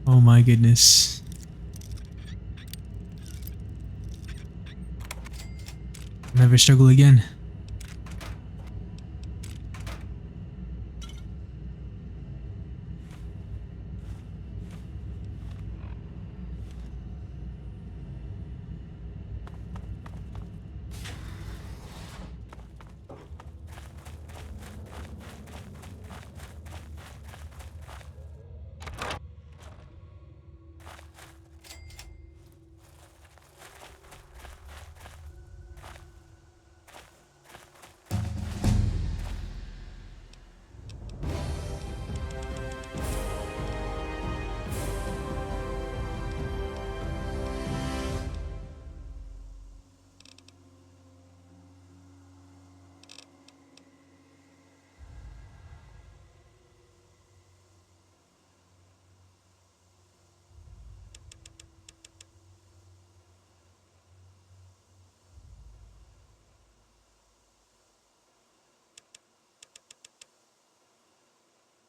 Oh my goodness. Never struggle again.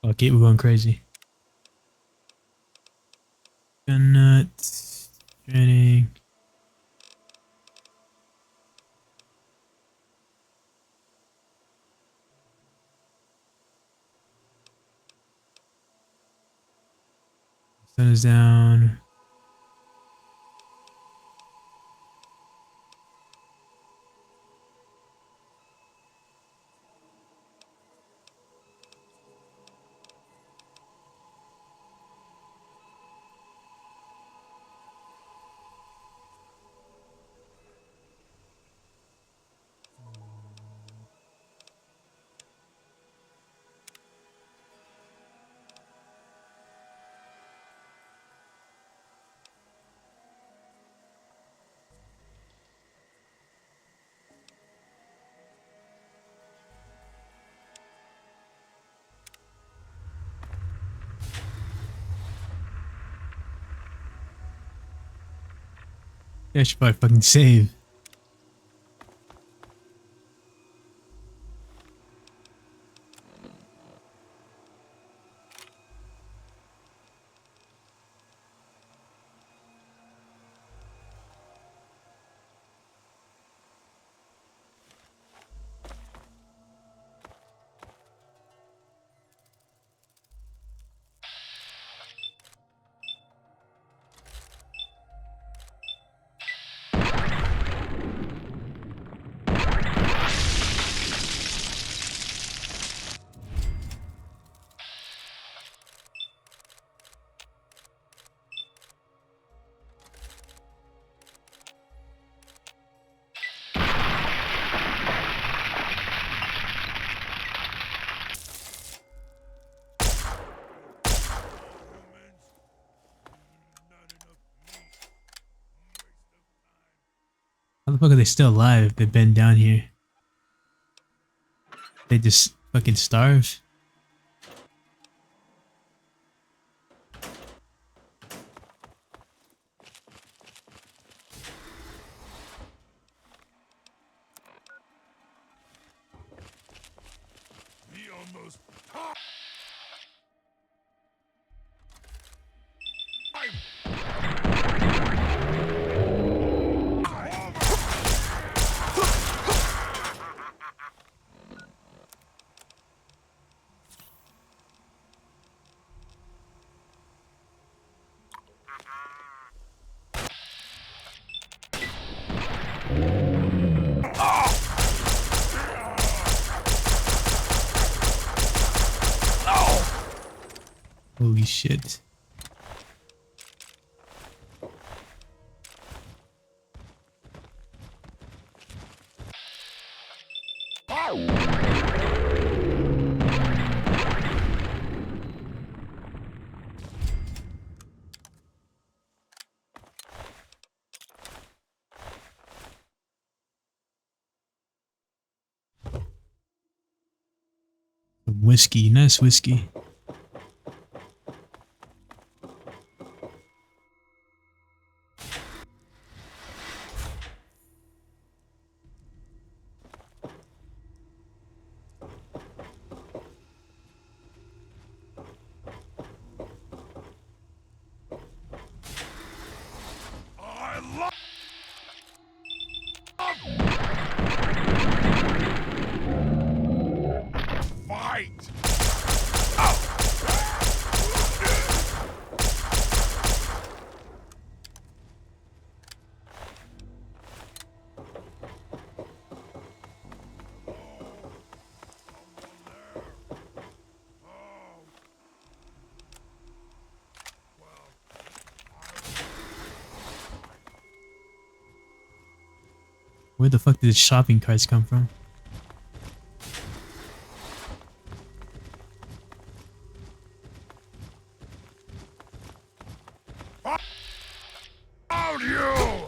Okay, we're going crazy. Gun nut. Training. Sun is down. Yeah, I should probably fucking save. How the fuck are they still alive if they've been down here? They just fucking starve? Holy shit. Whiskey, nice whiskey. Fight! Where the fuck did the shopping carts come from? Found you!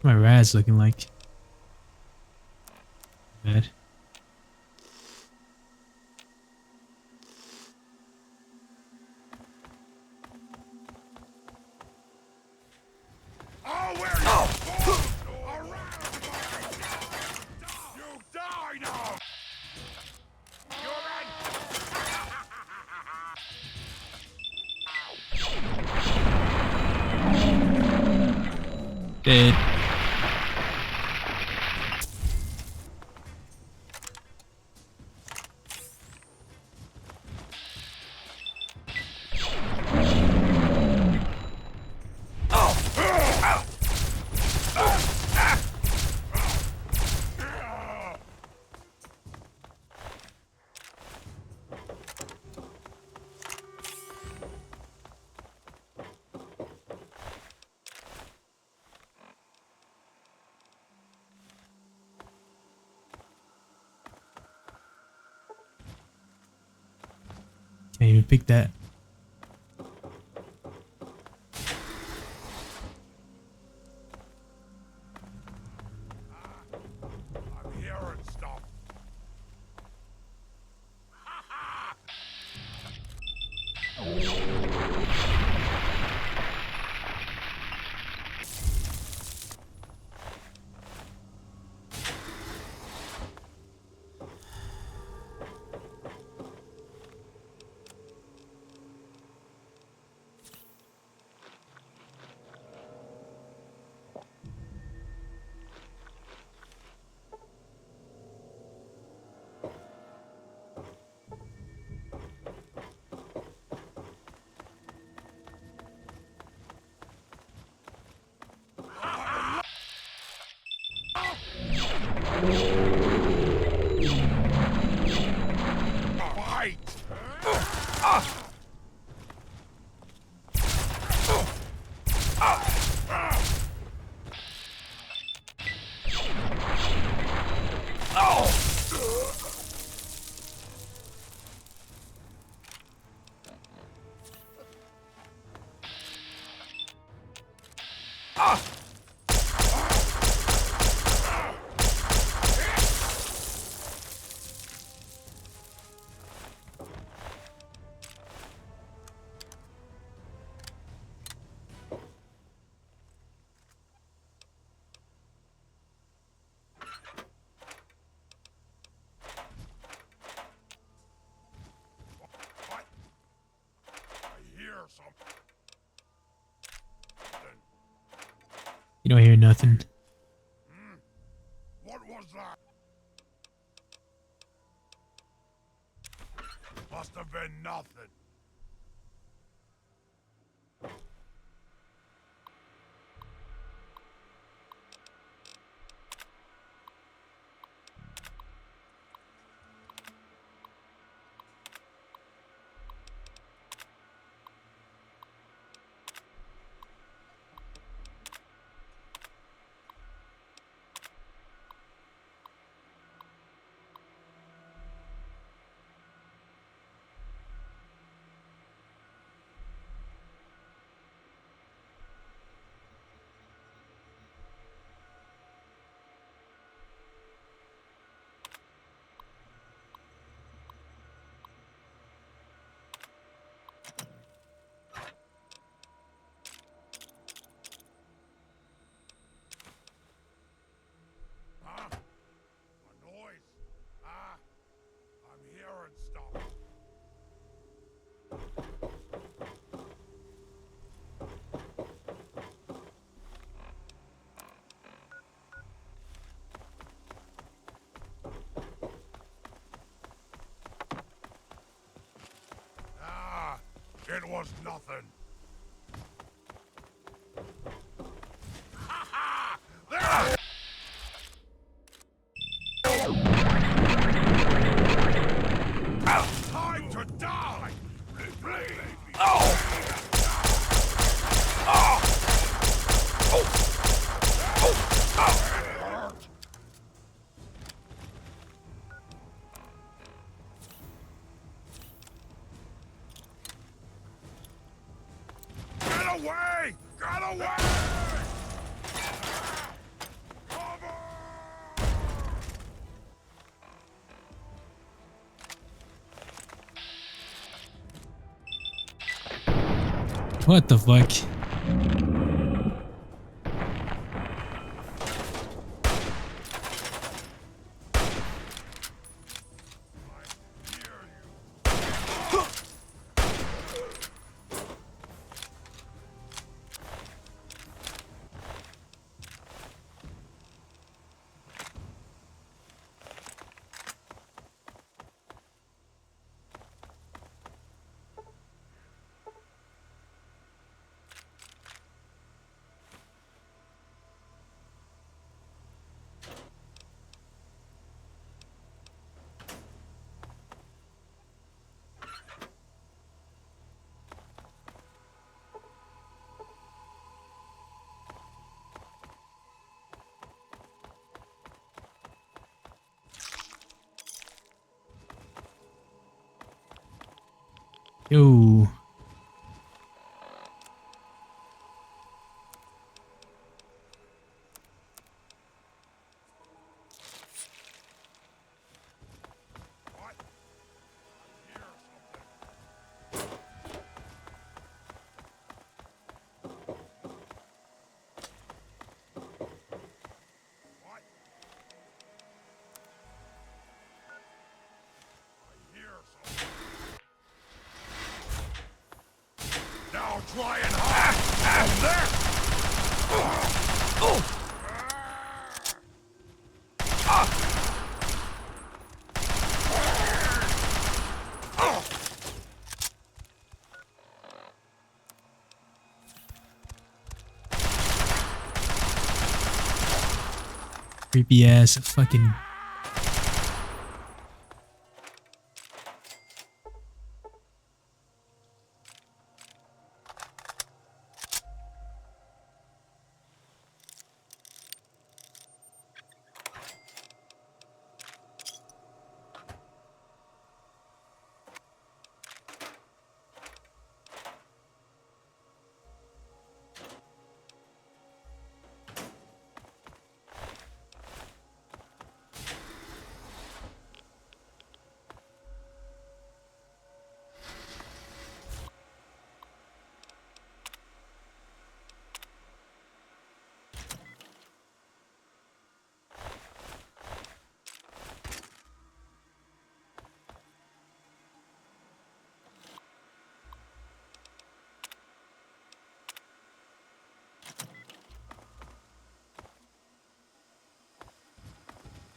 What's my Raz looking like? Bad. Oh, where you? Around! You die now! Dead. Can't even pick that. I'm hearing stuff. Fight! What? I hear something. You don't hear nothing. What was that? Must have been nothing. It was nothing. Time to die! Get away! Get away! Cover! What the fuck? Yo. What? Hear something. What? I hear something. Now try and hide! And there! Creepy ass fucking.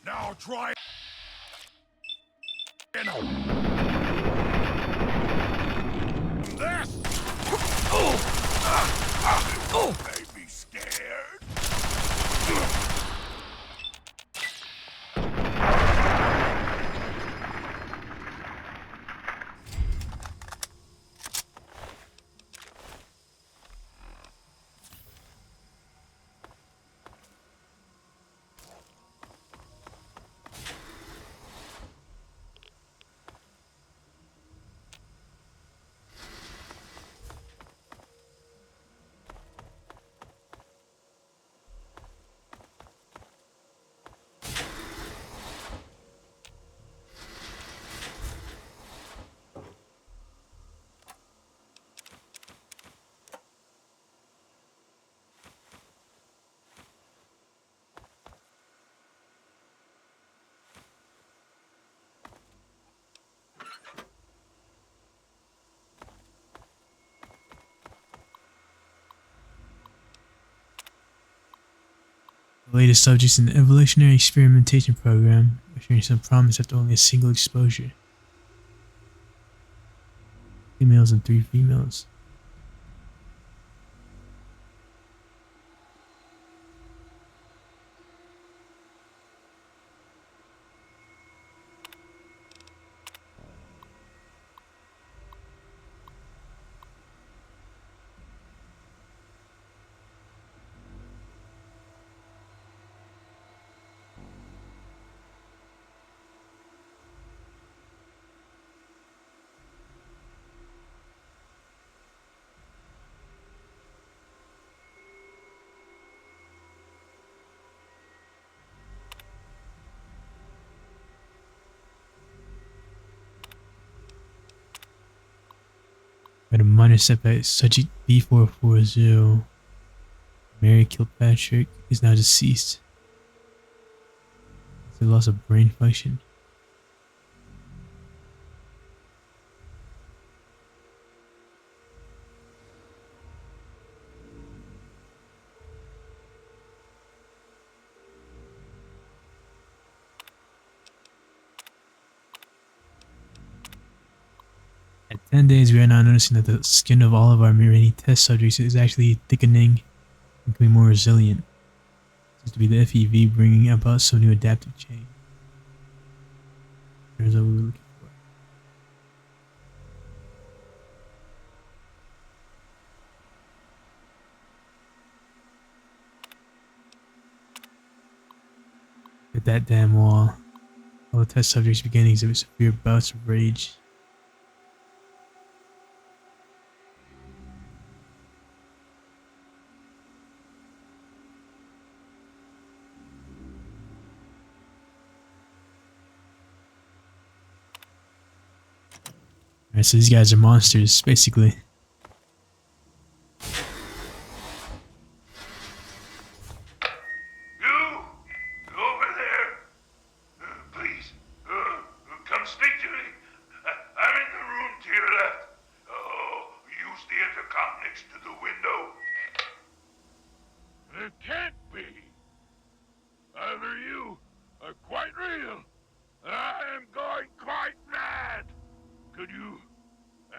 Now try and this! They be scared? The latest subjects in the evolutionary experimentation program are showing some promise after only a single exposure. 2 males and 3 females. At a minor setback, subject B440, Mary Kilpatrick, is now deceased. It's a loss of brain function. At 10 days, we are now noticing that the skin of all of our remaining test subjects is actually thickening and becoming more resilient. It seems to be the FEV bringing about some new adaptive change. Here's what we were looking for. At that damn wall, all the test subjects began to exhibit severe bouts of rage. Alright, so these guys are monsters, basically. You! Over there! Please, come speak to me. I'm in the room to your left. Oh, use the intercom next to the window. It can't be. Either you are quite real, or I am going quite mad. Could you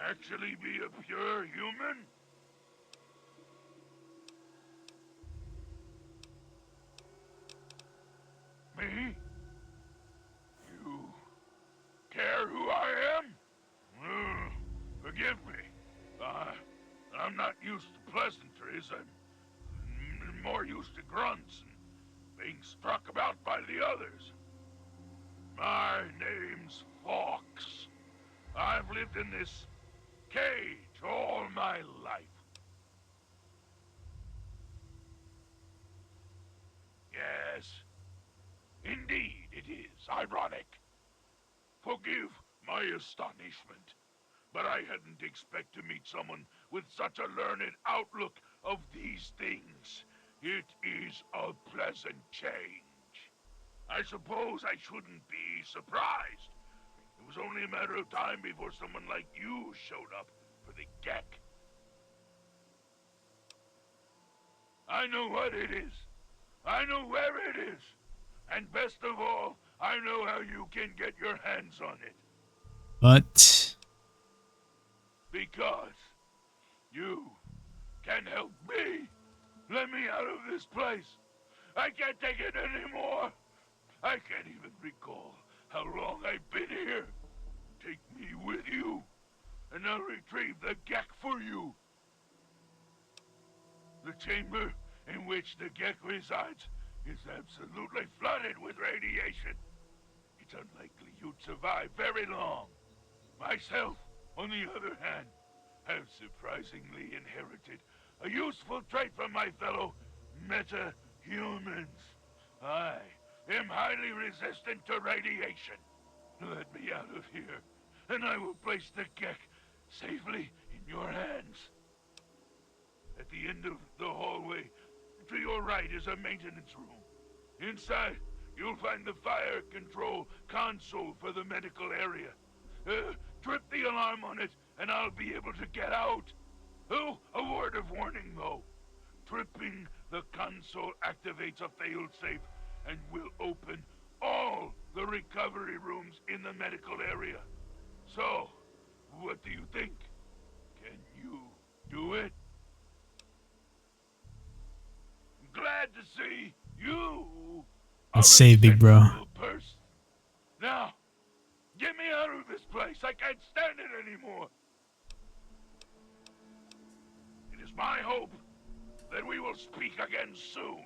actually be a pure human? Me? You care who I am? Forgive me. I'm not used to pleasantries. I'm more used to grunts and being struck about by the others. My name's Fawkes. I've lived in this cage all my life. Yes, indeed it is ironic. Forgive my astonishment, but I hadn't expected to meet someone with such a learned outlook of these things. It is a pleasant change. I suppose I shouldn't be surprised. It was only a matter of time before someone like you showed up for the Gek. I know what it is. I know where it is. And best of all, I know how you can get your hands on it. But Because you can help me. Let me out of this place. I can't take it anymore. I can't even recall how long I've been here. Take me with you, and I'll retrieve the Gek for you. The chamber in which the Gek resides is absolutely flooded with radiation. It's unlikely you'd survive very long. Myself, on the other hand, have surprisingly inherited a useful trait from my fellow meta-humans. I am highly resistant to radiation. Let me out of here, and I will place the Gek safely in your hands. At the end of the hallway, to your right is a maintenance room. Inside, you'll find the fire control console for the medical area. Trip the alarm on it, and I'll be able to get out. Oh, a word of warning, though. Tripping the console activates a failsafe and will open all the recovery rooms in the medical area. So, what do you think? Can you do it? I'm glad to see you are Let's a save Big Bro. sensible person. Now, get me out of this place. I can't stand it anymore. It is my hope that we will speak again soon.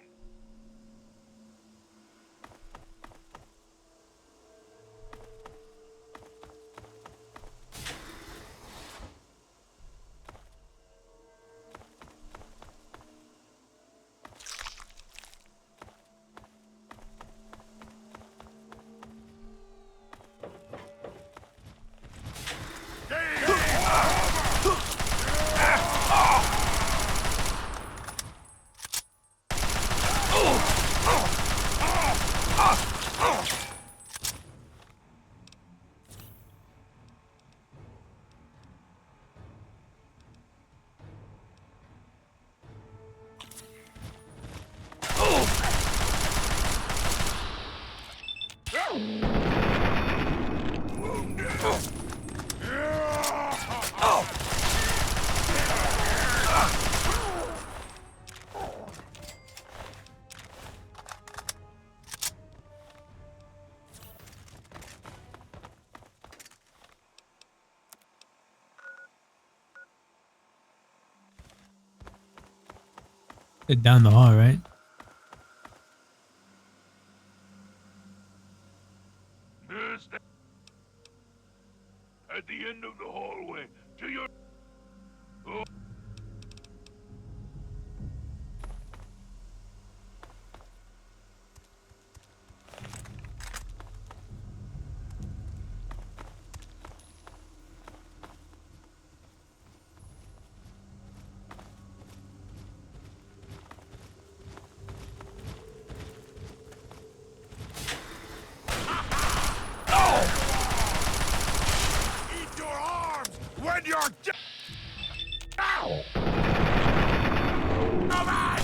Down the hall, right? At the end of the hallway, to your... Oh. Eat your arms when you're dead! Ow! Come on!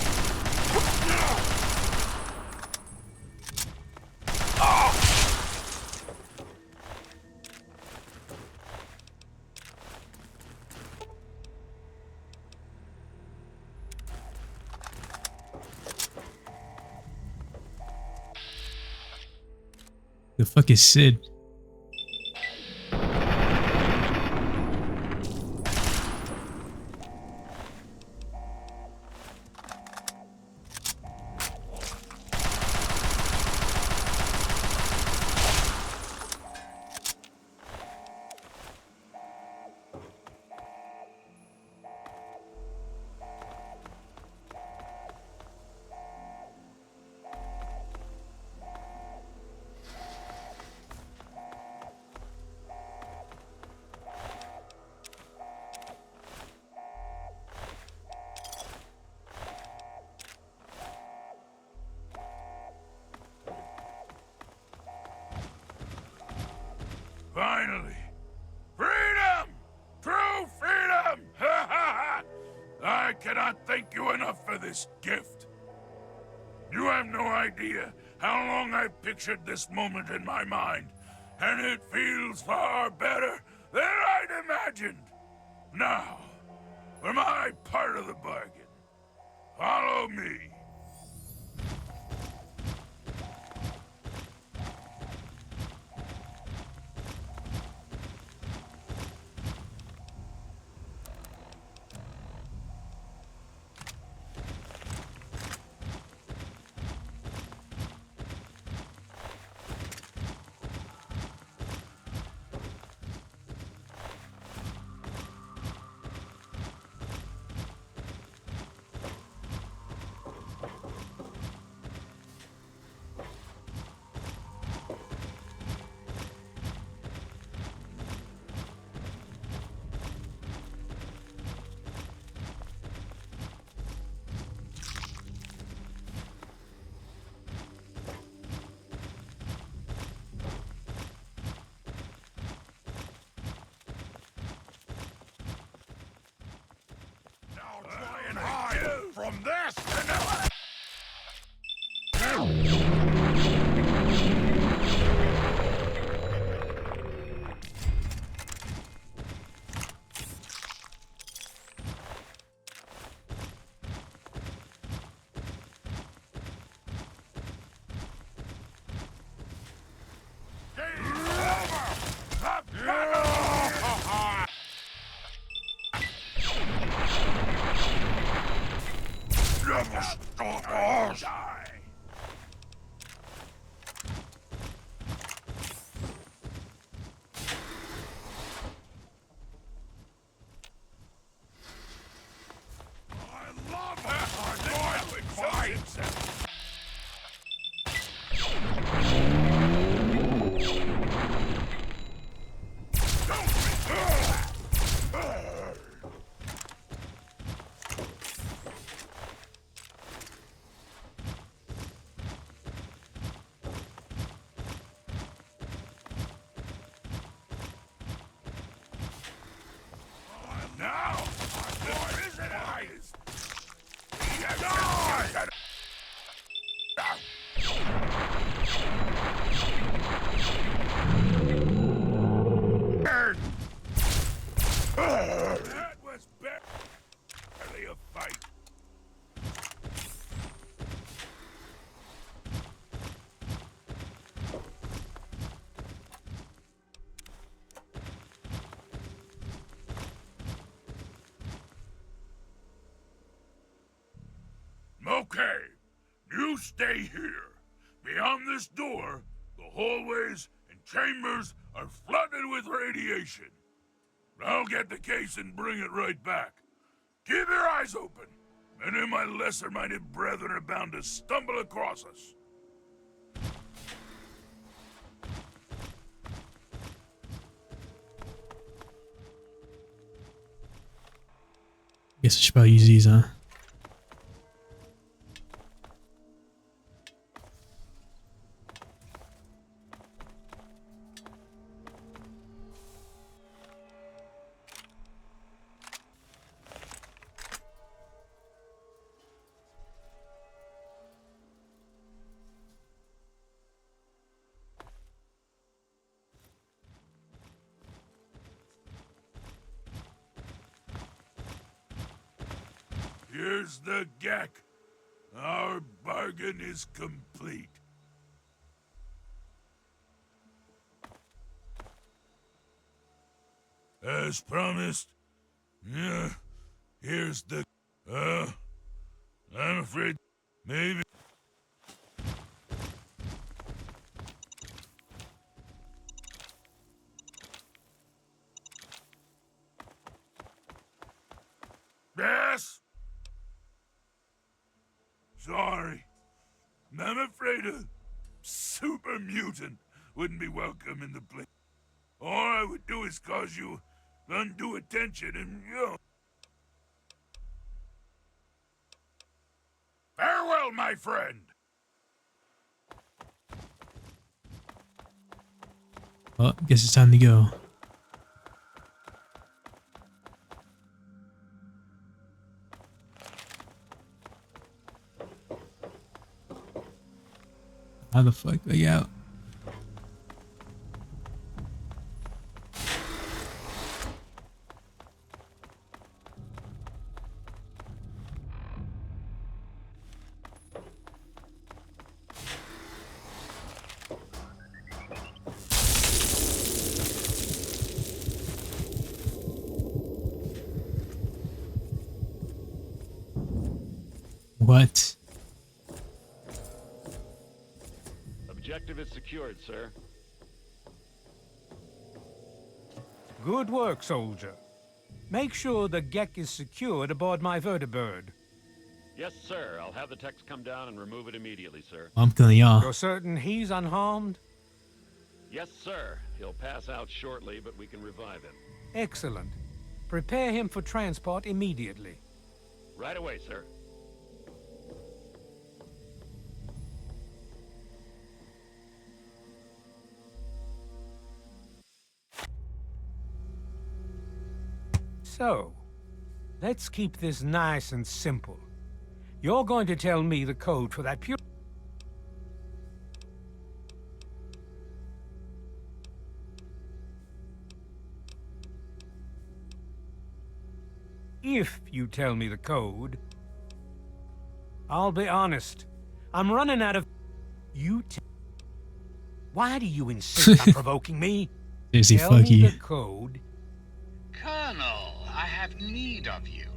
The fuck is Sid? Finally! Freedom! True freedom! Ha ha ha! I cannot thank you enough for this gift. You have no idea how long I've pictured this moment in my mind, and it feels far better than I'd imagined. Now, for my part of the bargain, follow me. That was barely a fight. Okay, you stay here. Beyond this door, the hallways and chambers are flooded with radiation. I'll get the case and bring it right back. Keep your eyes open. Many of my lesser-minded brethren are bound to stumble across us. Guess I should probably use these, huh? Here's the GEC. Our bargain is complete. As promised, yeah, here's the... I'm afraid maybe... Yes? Sorry. I'm afraid a super mutant wouldn't be welcome in the place. All I would do is cause you undue attention and, you know... Farewell, my friend! Well, guess it's time to go. How the fuck do I get out? What? Objective is secured, sir. Good work, soldier. Make sure the GEC is secured aboard my vertibird. Yes, sir. I'll have the techs come down and remove it immediately, sir. I'm killing y'all. You're certain he's unharmed? Yes, sir. He'll pass out shortly, but we can revive him. Excellent. Prepare him for transport immediately. Right away, sir. So, let's keep this nice and simple. You're going to tell me the code for that pure... If you tell me the code, I'll be honest. I'm running out of... Why do you insist on provoking me? Seriously, Tell fuck me you. the code. Colonel, I have need of you.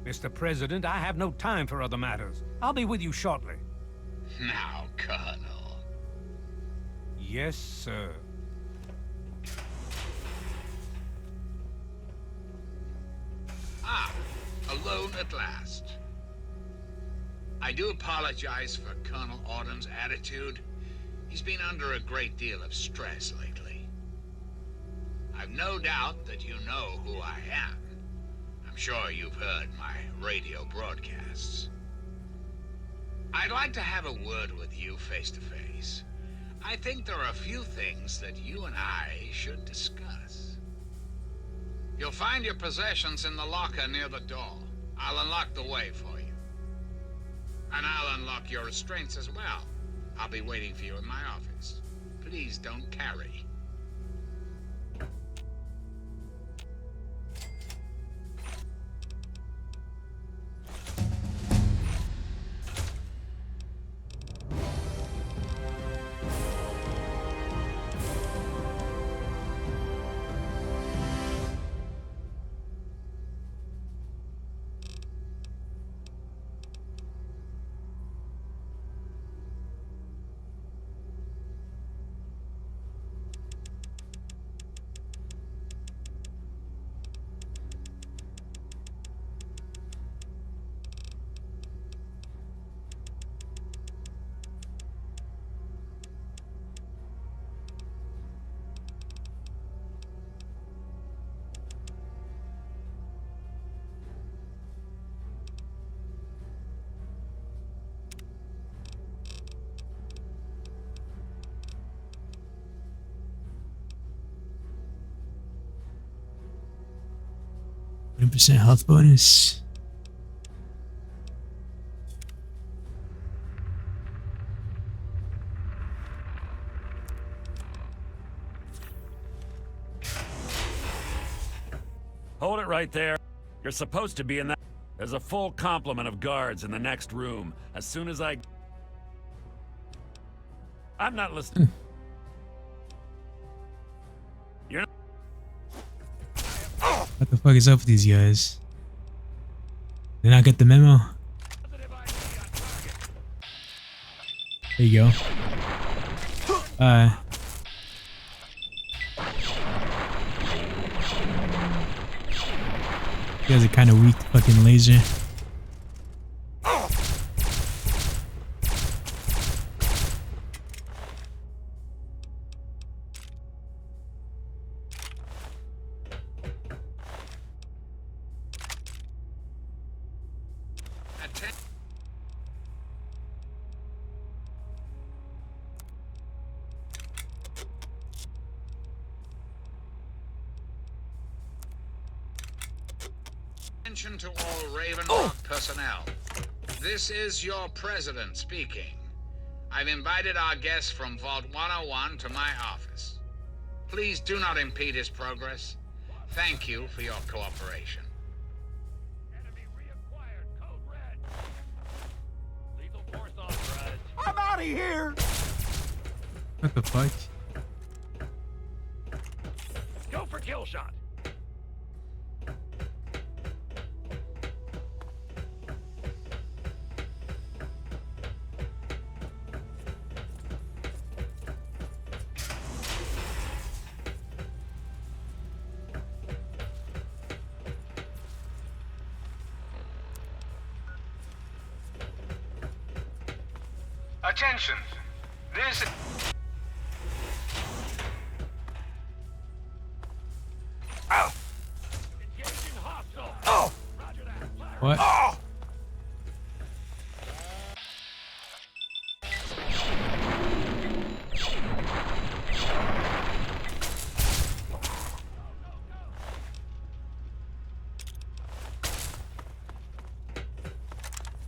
Mr. President, I have no time for other matters. I'll be with you shortly. Now, Colonel. Yes, sir. Ah, alone at last. I do apologize for Colonel Auden's attitude. He's been under a great deal of stress lately. I've no doubt that you know who I am. I'm sure you've heard my radio broadcasts. I'd like to have a word with you face to face. I think there are a few things that you and I should discuss. You'll find your possessions in the locker near the door. I'll unlock the way for you. And I'll unlock your restraints as well. I'll be waiting for you in my office. Please don't tarry. %, health bonus. Hold it right there. You're supposed to be in that. There's a full complement of guards in the next room. As soon as I'm not listening. You're not. What the fuck is up with these guys? Did not get the memo? There you go. You guys are kind of weak to fucking laser. Attention to all Raven Rock personnel. This is your president speaking. I've invited our guest from Vault 101 to my office. Please do not impede his progress. Thank you for your cooperation. Enemy reacquired. Code red. Lethal force authorized. I'm out of here! What the fuck? Go for kill shot. Attention! This... Ow! Engaging hostile. Oh! Roger that. Fire. What? Oh!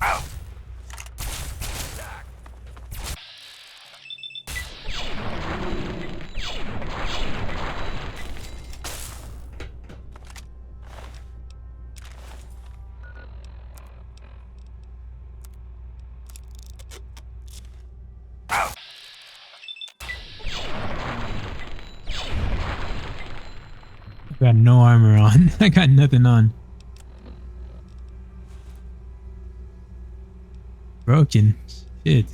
Ow! Ow! I got no armor on. I got nothing on. broken. Shit.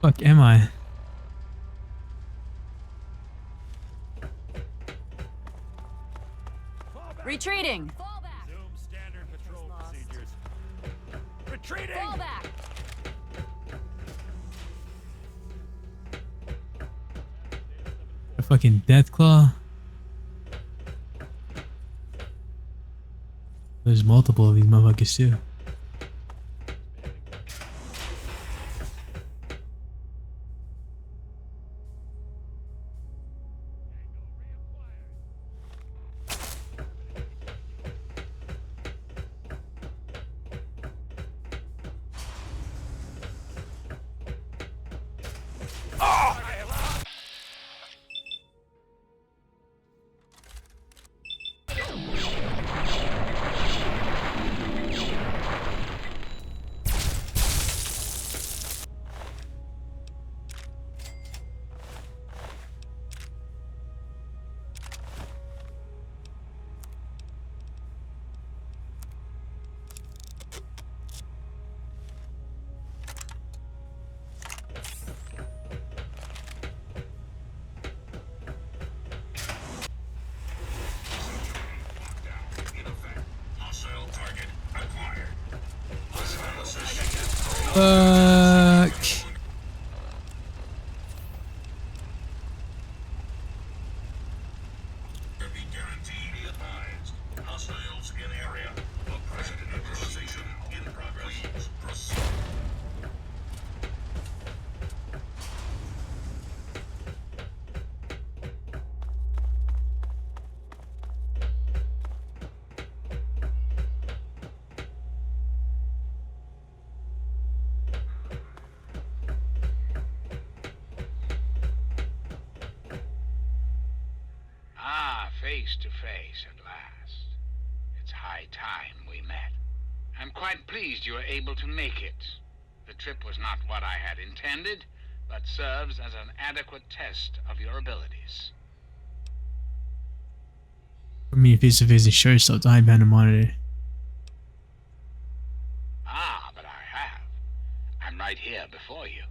Fuck am I? Retreating. Resume standard patrol procedures. Retreating! Fall back. A fucking death claw. There's multiple of these motherfuckers too. Fuck. Face to face at last. It's high time we met. I'm quite pleased you were able to make it. The trip was not what I had intended, but serves as an adequate test of your abilities. For me, face to face and sure stop the hide behind the monitor. Ah, but I have. I'm right here before you.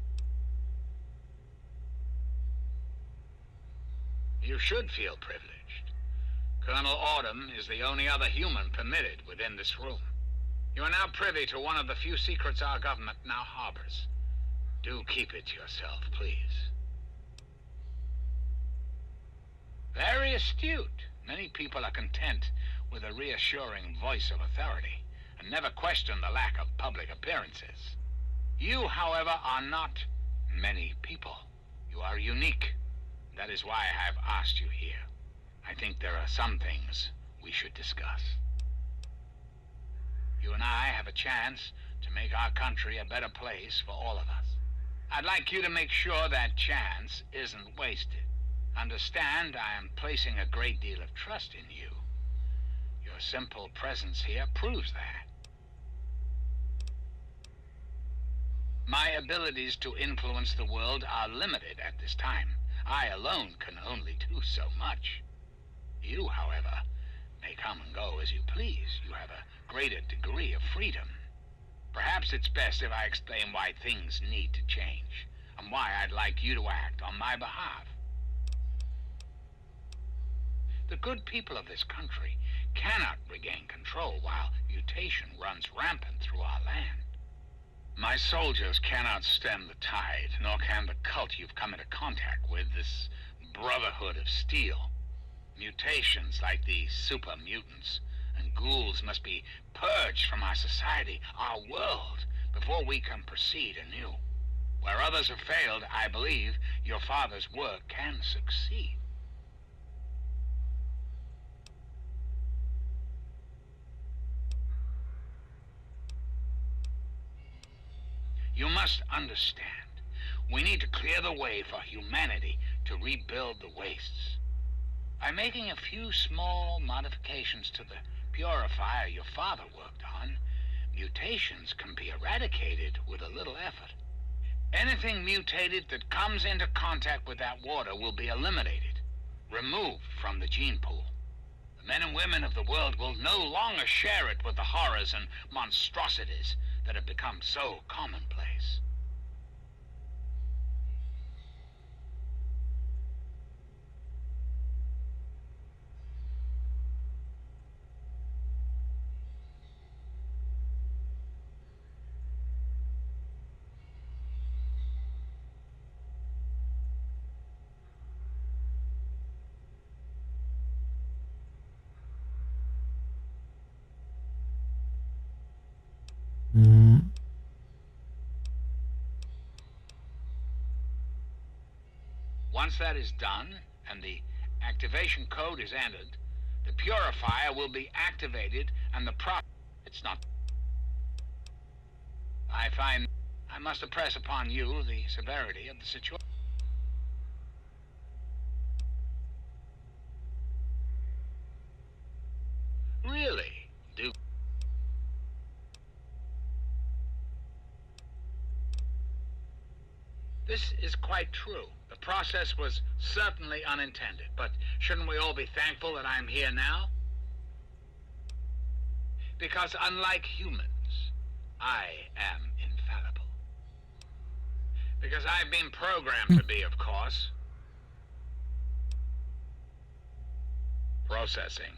You should feel privileged. Colonel Autumn is the only other human permitted within this room. You are now privy to one of the few secrets our government now harbors. Do keep it to yourself, please. Very astute. Many people are content with a reassuring voice of authority and never question the lack of public appearances. You, however, are not many people. You are unique. That is why I have asked you here. I think there are some things we should discuss. You and I have a chance to make our country a better place for all of us. I'd like you to make sure that chance isn't wasted. Understand, I am placing a great deal of trust in you. Your simple presence here proves that. My abilities to influence the world are limited at this time. I alone can only do so much. You, however, may come and go as you please. You have a greater degree of freedom. Perhaps it's best if I explain why things need to change, and why I'd like you to act on my behalf. The good people of this country cannot regain control while mutation runs rampant through our land. My soldiers cannot stem the tide, nor can the cult you've come into contact with, this Brotherhood of Steel. Mutations like the super mutants and ghouls must be purged from our society, our world, before we can proceed anew. Where others have failed, I believe your father's work can succeed. You must understand. We need to clear the way for humanity to rebuild the wastes. By making a few small modifications to the purifier your father worked on, mutations can be eradicated with a little effort. Anything mutated that comes into contact with that water will be eliminated, removed from the gene pool. The men and women of the world will no longer share it with the horrors and monstrosities that have become so commonplace. Once that is done, and the activation code is entered, the purifier will be activated and the it's not... I find I must impress upon you the severity of the situation. Really? Do... This is quite true. The process was certainly unintended, but shouldn't we all be thankful that I'm here now? Because unlike humans, I am infallible. Because I've been programmed to be, of course. Processing.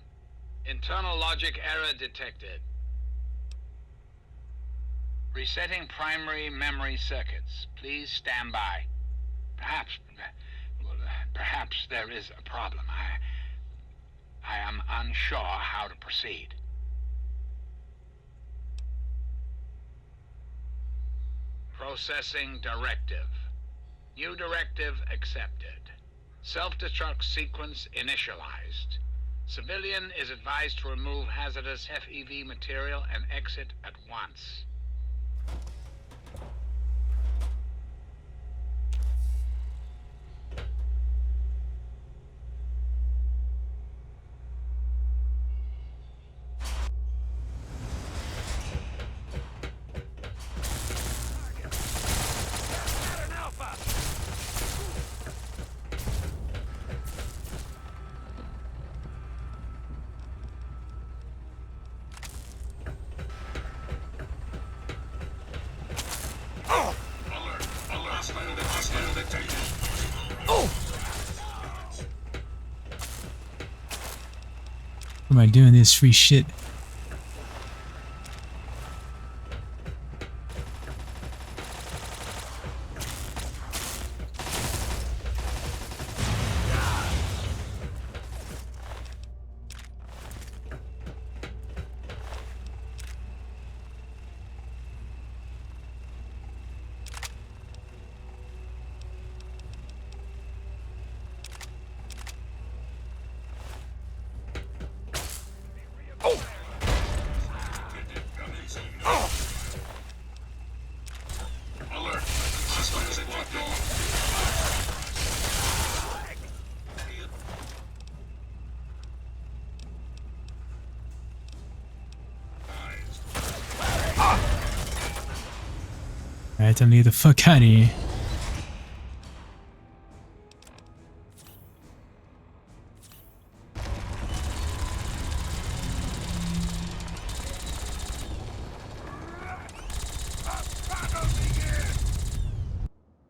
Internal logic error detected. Resetting primary memory circuits. Please stand by. Perhaps there is a problem. I am unsure how to proceed. Processing directive. New directive accepted. Self-destruct sequence initialized. Civilian is advised to remove hazardous FEV material and exit at once. What am I doing this free shit? Alright, time to get the fuck out of here.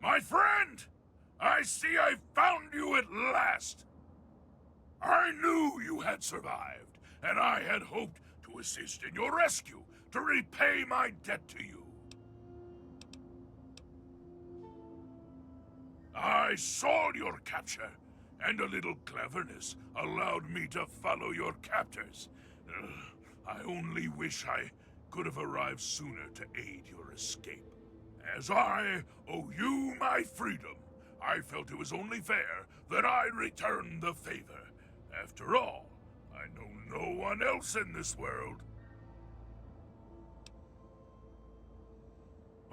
My friend! I see I found you at last! I knew you had survived, and I had hoped to assist in your rescue, to repay my debt to you. I saw your capture, and a little cleverness allowed me to follow your captors. I only wish I could have arrived sooner to aid your escape. As I owe you my freedom, I felt it was only fair that I return the favor. After all, I know no one else in this world.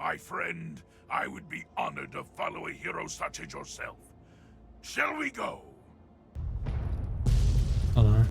My friend, I would be honored to follow a hero such as yourself. Shall we go? Hold on.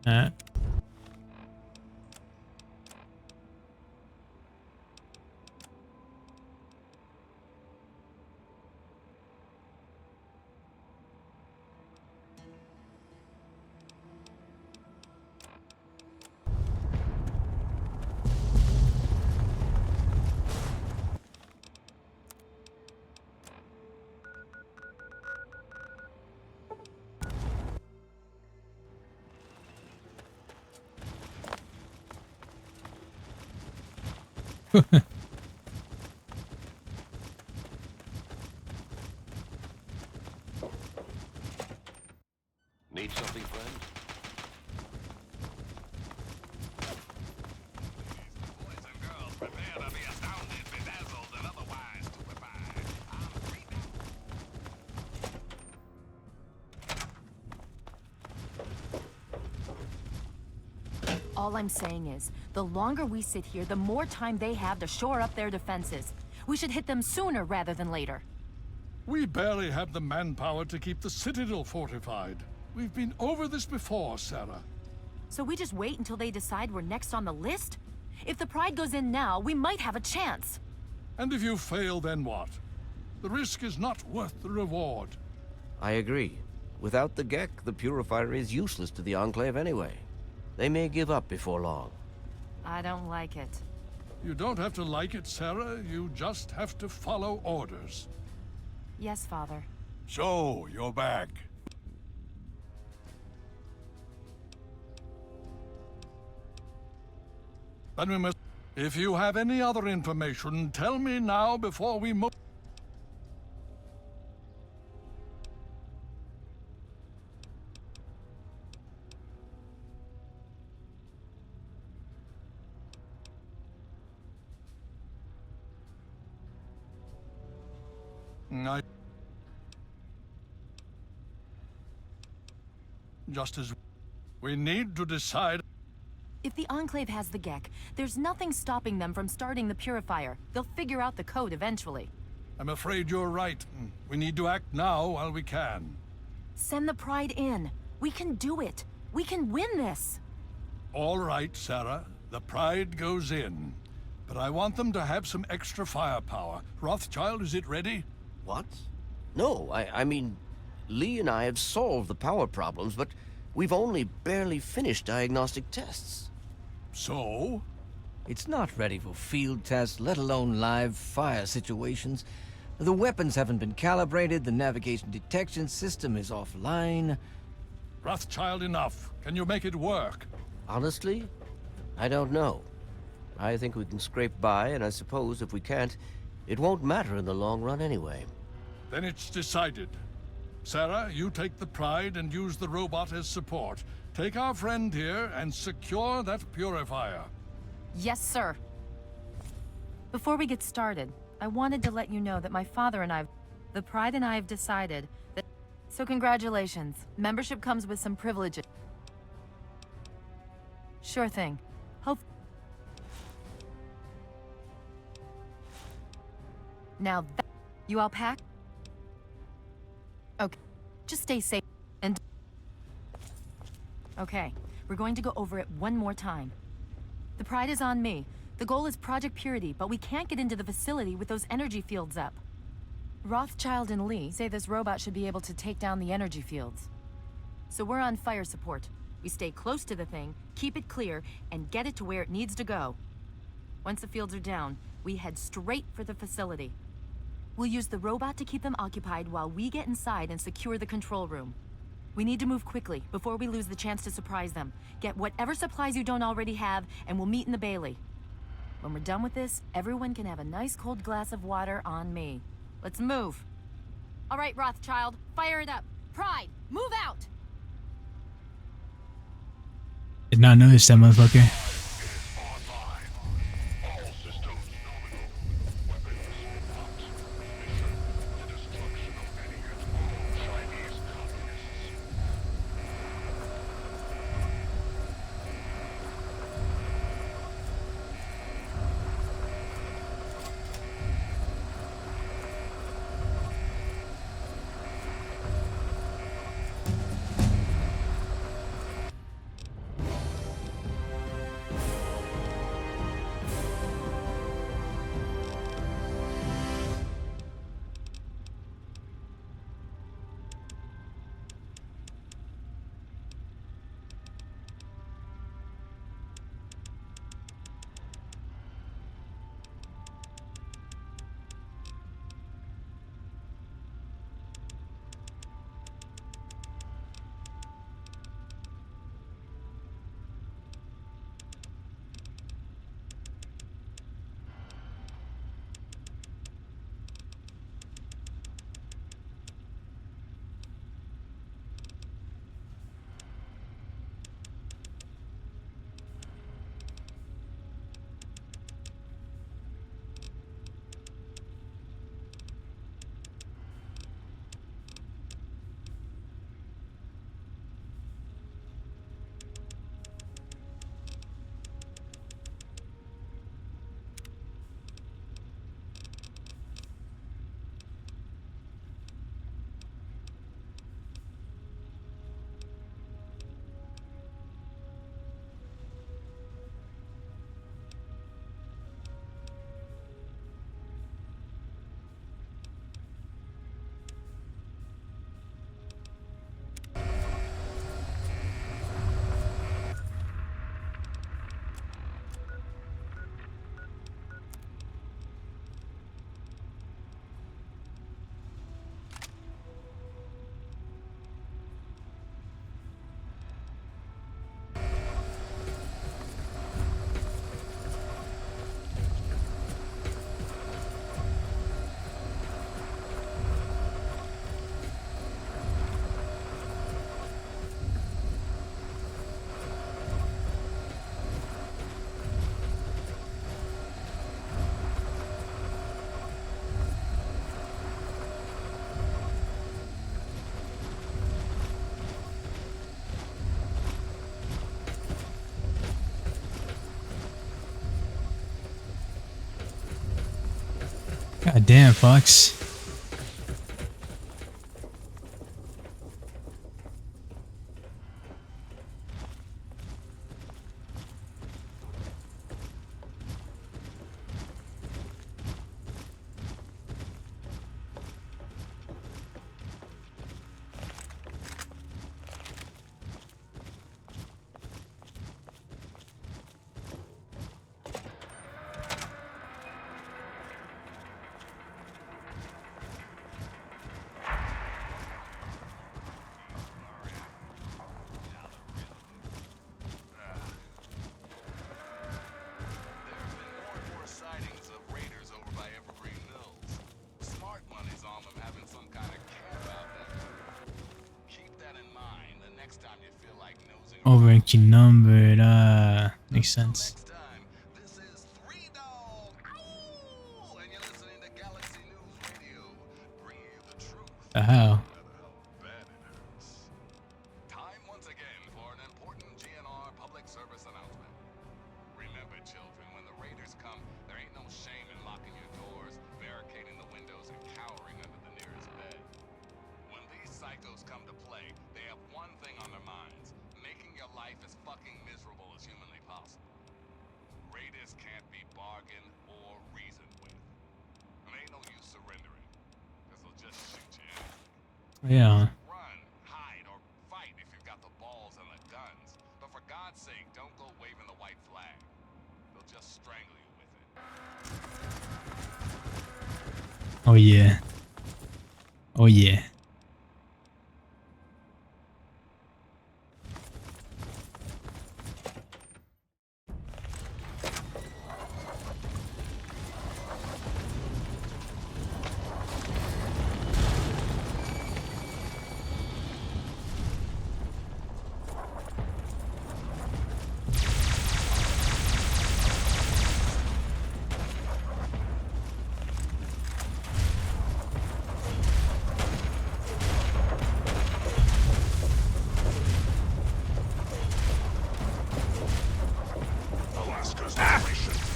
Alright. Need something, friend? Boys and girls, prepare to be astounded, bedazzled, and otherwise stupefied. All I'm saying is, the longer we sit here, the more time they have to shore up their defenses. We should hit them sooner rather than later. We barely have the manpower to keep the Citadel fortified. We've been over this before, Sarah. So we just wait until they decide we're next on the list? If the Pride goes in now, we might have a chance. And if you fail, then what? The risk is not worth the reward. I agree. Without the Gek, the Purifier is useless to the Enclave anyway. They may give up before long. I don't like it. You don't have to like it, Sarah. You just have to follow orders. Yes, Father. So, you're back. Then we must... If you have any other information, tell me now before we move... Just as we need to decide... If the Enclave has the Gek, there's nothing stopping them from starting the Purifier. They'll figure out the code eventually. I'm afraid you're right. We need to act now while we can. Send the Pride in. We can do it. We can win this. All right, Sarah. The Pride goes in. But I want them to have some extra firepower. Rothschild, is it ready? What? No, I mean, Lee and I have solved the power problems, but we've only barely finished diagnostic tests. So? It's not ready for field tests, let alone live fire situations. The weapons haven't been calibrated, the navigation detection system is offline. Rothschild, enough. Can you make it work? Honestly, I don't know. I think we can scrape by, and I suppose if we can't, it won't matter in the long run anyway. Then it's decided. Sarah, you take the Pride and use the robot as support. Take our friend here and secure that Purifier. Yes, sir. Before we get started, I wanted to let you know that my father and the Pride and I have decided that... So congratulations. Membership comes with some privileges. Sure thing. Hope... Now that... You all packed? Okay. Just stay safe and... Okay. We're going to go over it one more time. The Pride is on me. The goal is Project Purity, but we can't get into the facility with those energy fields up. Rothschild and Lee say this robot should be able to take down the energy fields. So we're on fire support. We stay close to the thing, keep it clear, and get it to where it needs to go. Once the fields are down, we head straight for the facility. We'll use the robot to keep them occupied while we get inside and secure the control room. We need to move quickly before we lose the chance to surprise them. Get whatever supplies you don't already have, and we'll meet in the Bailey. When we're done with this, everyone can have a nice cold glass of water on me. Let's move. All right, Rothschild, fire it up. Pride, move out! Did not notice that motherfucker. God damn, Fawkes. Overranking numbered, makes sense. How? Time once again for an important GNR public service announcement. Remember, children, when the raiders come, there ain't no shame in locking your doors, barricading the windows, and cowering under the nearest bed. When these psychos come to play, they have one thing on their minds: making your life as fucking miserable as humanly possible. Raiders can't be bargained or reasoned with. And ain't no use surrendering, because they'll just shoot you anyway. Yeah. Run, hide, or fight if you've got the balls and the guns. But for God's sake, don't go waving the white flag. They'll just strangle you with it. Oh yeah. Oh yeah.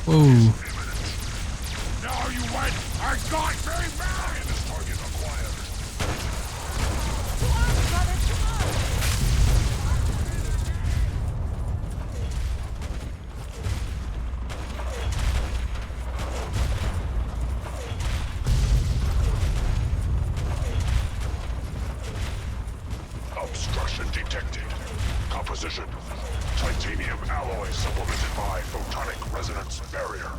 Whoa. Now you went! I got very mad! This target acquired. Obstruction detected. Composition. Titanium alloy supplemented by photonic resonance barrier.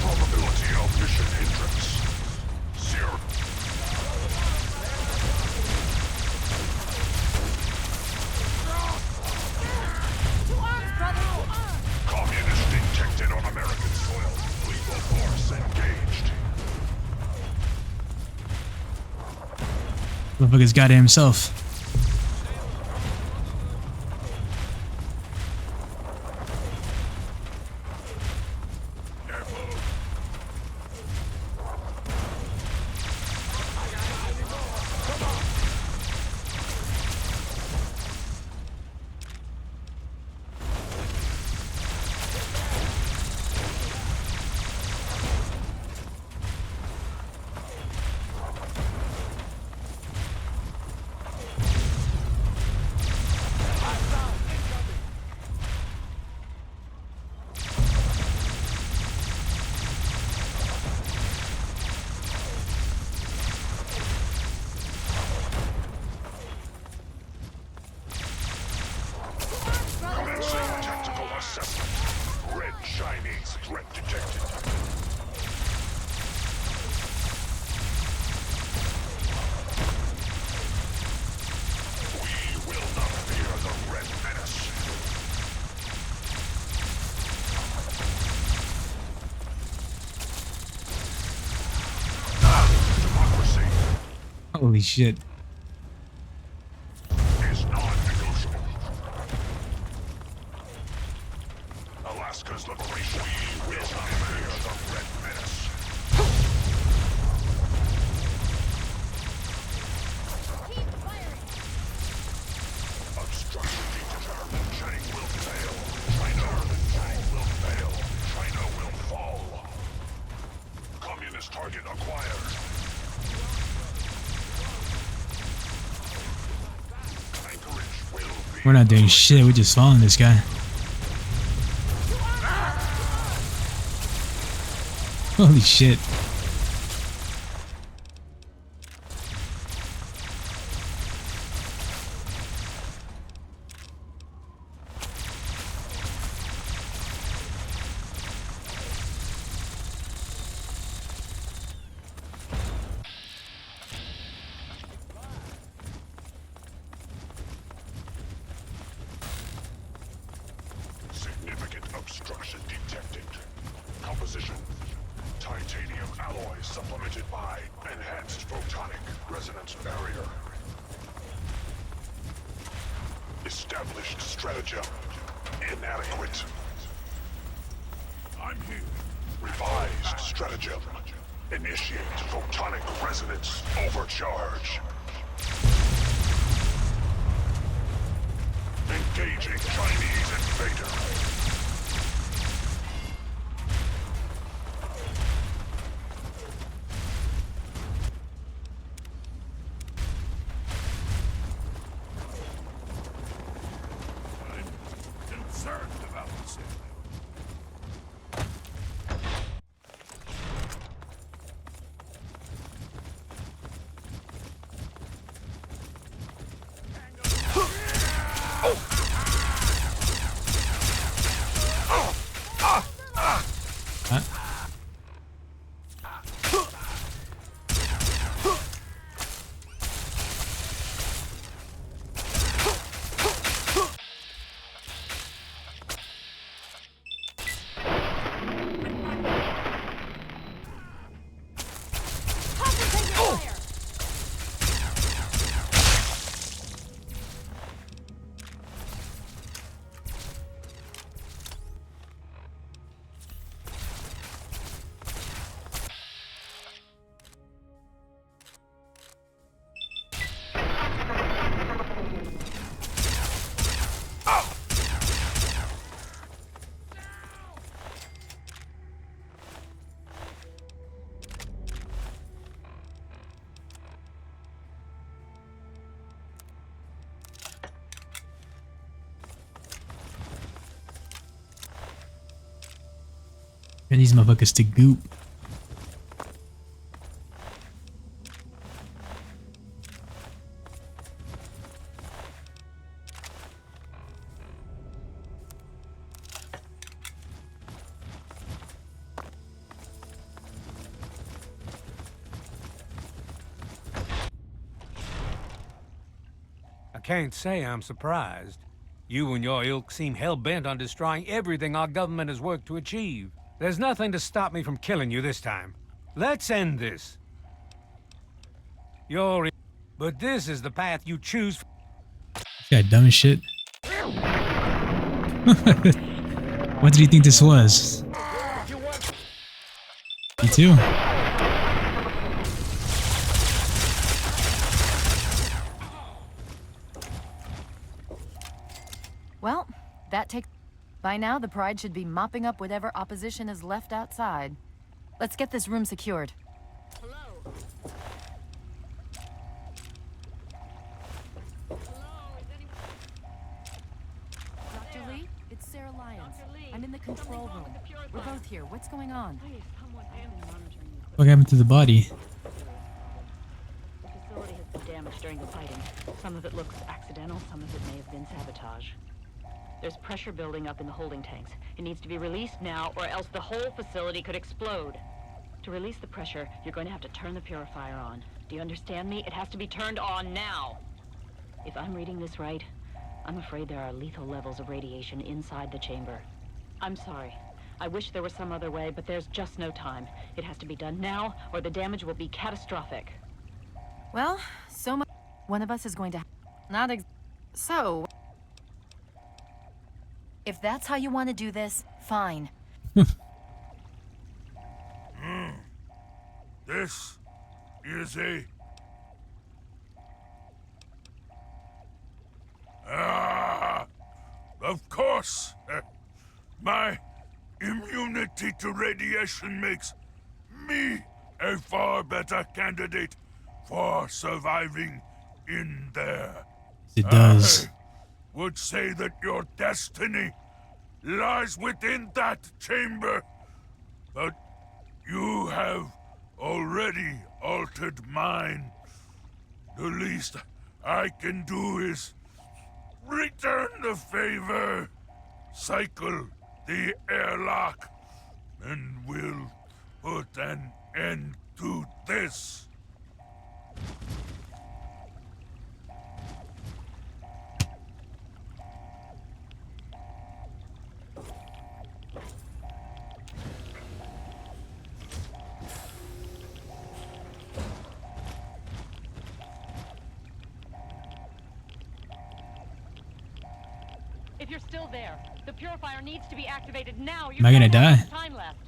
Probability of mission hindrance. 0. Communist detected on American soil. Lethal force engaged. Motherfucker's got it himself. Chinese threat detected. We will not fear the red menace. Democracy Holy shit. is non-negotiable. Alaska's liberation. We will not fear the red menace. Obstruction determined. China will fail. China will fail. China will fall. Communist target acquired. Anchorage will be. We're not doing shit. We're just following this guy. Holy shit. Significant obstruction detected. Composition. Titanium alloy supplemented by enhanced photonic resonance barrier. Established stratagem. Inadequate. I'm here. Revised stratagem. Initiate photonic resonance overcharge. Engaging Chinese invader. I'm concerned about this. And these motherfuckers to goop. I can't say I'm surprised. You and your ilk seem hell-bent on destroying everything our government has worked to achieve. There's nothing to stop me from killing you this time. Let's end this. But this is the path you choose. Yeah, dumb as shit. What did you think this was? Me too. Well, that takes... By now, the Pride should be mopping up whatever opposition is left outside. Let's get this room secured. Hello? Hello, is anyone... Dr. Lee, it's Sarah Lyons. Dr. Lee, I'm in the control room. We're both here. What's going on? Please, someone I've been monitoring you. What happened to the body? The facility has been damaged during the fighting. Some of it looks accidental, some of it may have been sabotage. There's pressure building up in the holding tanks. It needs to be released now, or else the whole facility could explode. To release the pressure, you're going to have to turn the purifier on. Do you understand me? It has to be turned on now. If I'm reading this right, I'm afraid there are lethal levels of radiation inside the chamber. I'm sorry. I wish there was some other way, but there's just no time. It has to be done now, or the damage will be catastrophic. Well, so much... One of us is going to... Not ex... So... If that's how you want to do this, fine. This is a... of course. My immunity to radiation makes me a far better candidate for surviving in there. It does. I would say that your destiny lies within that chamber, but you have already altered mine. The least I can do is return the favor, cycle the airlock, and we'll put an end to this. If you're still there, the purifier needs to be activated now. Am I gonna die? Time left.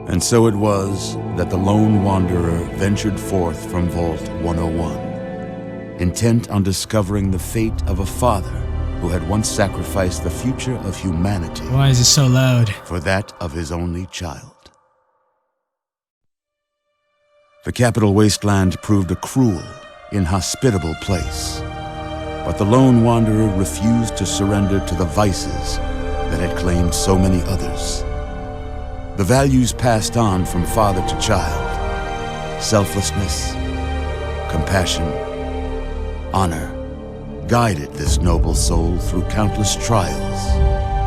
And so it was that the lone wanderer ventured forth from Vault 101, intent on discovering the fate of a father who had once sacrificed the future of humanity. Why is it so loud? For that of his only child. The capital wasteland proved a cruel, inhospitable place, but the lone wanderer refused to surrender to the vices that had claimed so many others. The values passed on from father to child, selflessness, compassion, honor, guided this noble soul through countless trials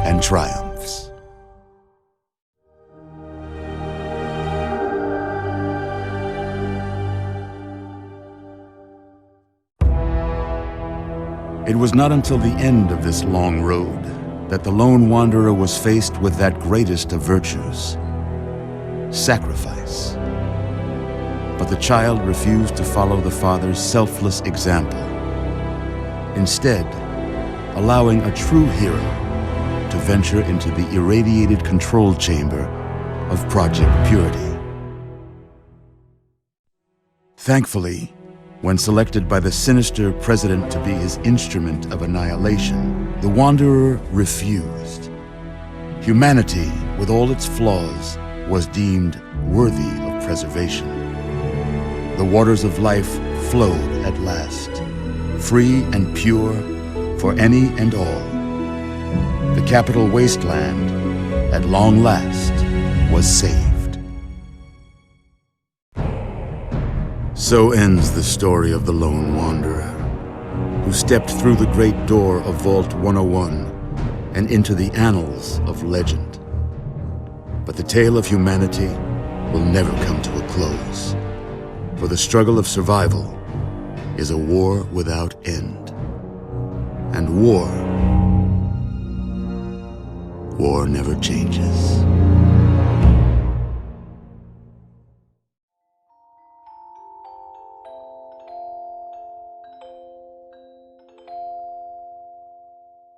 and triumphs. It was not until the end of this long road that the lone wanderer was faced with that greatest of virtues, sacrifice. But the child refused to follow the father's selfless example, instead allowing a true hero to venture into the irradiated control chamber of Project Purity. Thankfully, when selected by the sinister president to be his instrument of annihilation, the Wanderer refused. Humanity, with all its flaws, was deemed worthy of preservation. The waters of life flowed at last, free and pure for any and all. The capital wasteland, at long last, was saved. So ends the story of the Lone Wanderer, who stepped through the great door of Vault 101 and into the annals of legend. But the tale of humanity will never come to a close, for the struggle of survival is a war without end. And war never changes.